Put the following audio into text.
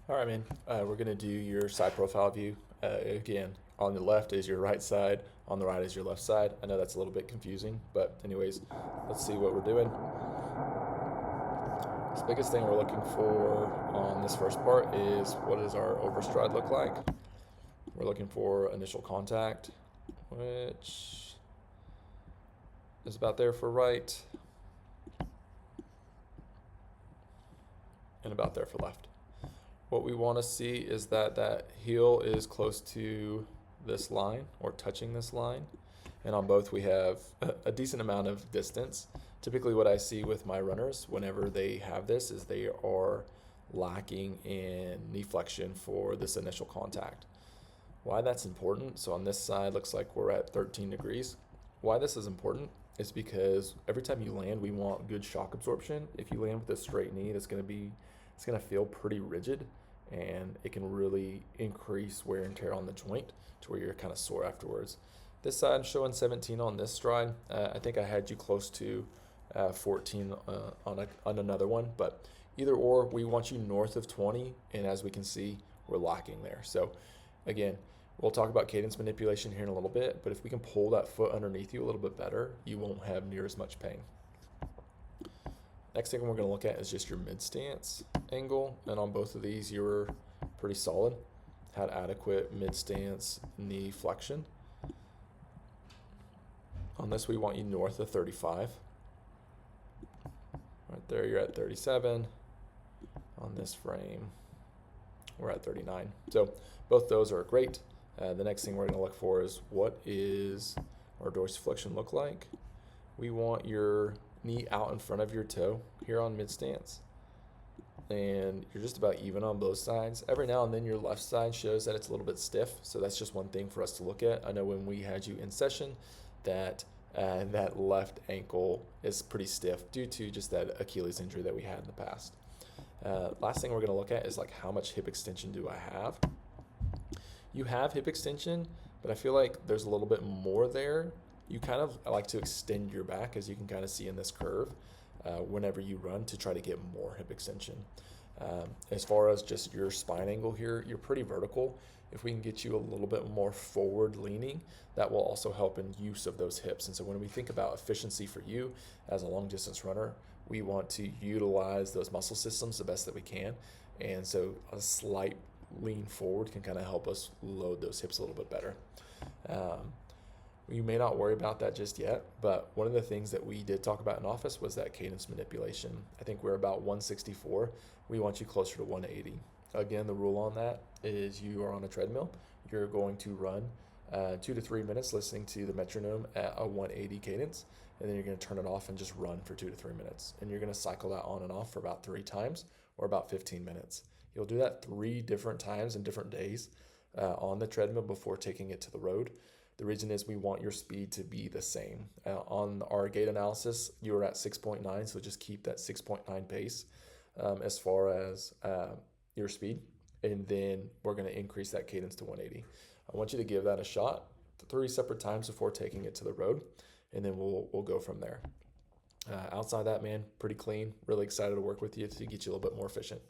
All right, man. We're gonna do your side profile view. Again, on the left is your right side, on the right is your left side. I know that's a little bit confusing, but anyways, let's see what we're doing. The biggest thing we're looking for on this first part is what does our overstride look like? We're looking for initial contact, which is about there for right and about there for left. What we want to see is that that heel is close to this line or touching this line. And on both we have a decent amount of distance. Typically what I see with my runners whenever they have this is they are lacking in knee flexion for this initial contact. Why that's important, so on this side looks like we're at 13 degrees. Why this is important is because every time you land we want good shock absorption. If you land with a straight knee, it's going to feel pretty rigid, and it can really increase wear and tear on the joint to where you're kind of sore afterwards. This side I'm showing 17 on this stride. I think I had you close to 14 on another one, but either or, we want you north of 20, and as we can see, we're lacking there. So again, we'll talk about cadence manipulation here in a little bit, but if we can pull that foot underneath you a little bit better, you won't have near as much pain. Next thing we're going to look at is just your mid stance angle, and on both of these you were pretty solid, had adequate mid stance knee flexion. On this we want you north of 35. Right there you're at 37. On this frame we're at 39. So both those are great. The next thing we're going to look for is what is our dorsiflexion look like. We want your knee out in front of your toe here on mid stance, and you're just about even on both sides. Every now and then your left side shows that it's a little bit stiff, so that's just one thing for us to look at. I know when we had you in session that that left ankle is pretty stiff due to just that Achilles injury that we had in the past. Last thing we're going to look at is like how much hip extension do I have. You have hip extension, but I feel like there's a little bit more there. You kind of like to extend your back, as you can kind of see in this curve, whenever you run, to try to get more hip extension. As far as just your spine angle here, you're pretty vertical. If we can get you a little bit more forward leaning, that will also help in use of those hips. And so when we think about efficiency for you as a long distance runner, we want to utilize those muscle systems the best that we can. And so a slight lean forward can kind of help us load those hips a little bit better. You may not worry about that just yet, but one of the things that we did talk about in office was that cadence manipulation. I think we're about 164. We want you closer to 180. Again, the rule on that is you are on a treadmill. You're going to run 2 to 3 minutes listening to the metronome at a 180 cadence, and then you're going to turn it off and just run for 2 to 3 minutes. And you're going to cycle that on and off for about 3 times or about 15 minutes. You'll do that 3 different times in different days on the treadmill before taking it to the road. The reason is we want your speed to be the same. On our gait analysis, you were at 6.9, so just keep that 6.9 pace as far as your speed, and then we're going to increase that cadence to 180. I want you to give that a shot 3 separate times before taking it to the road, and then we'll go from there. Outside that, man, pretty clean. Really excited to work with you to get you a little bit more efficient.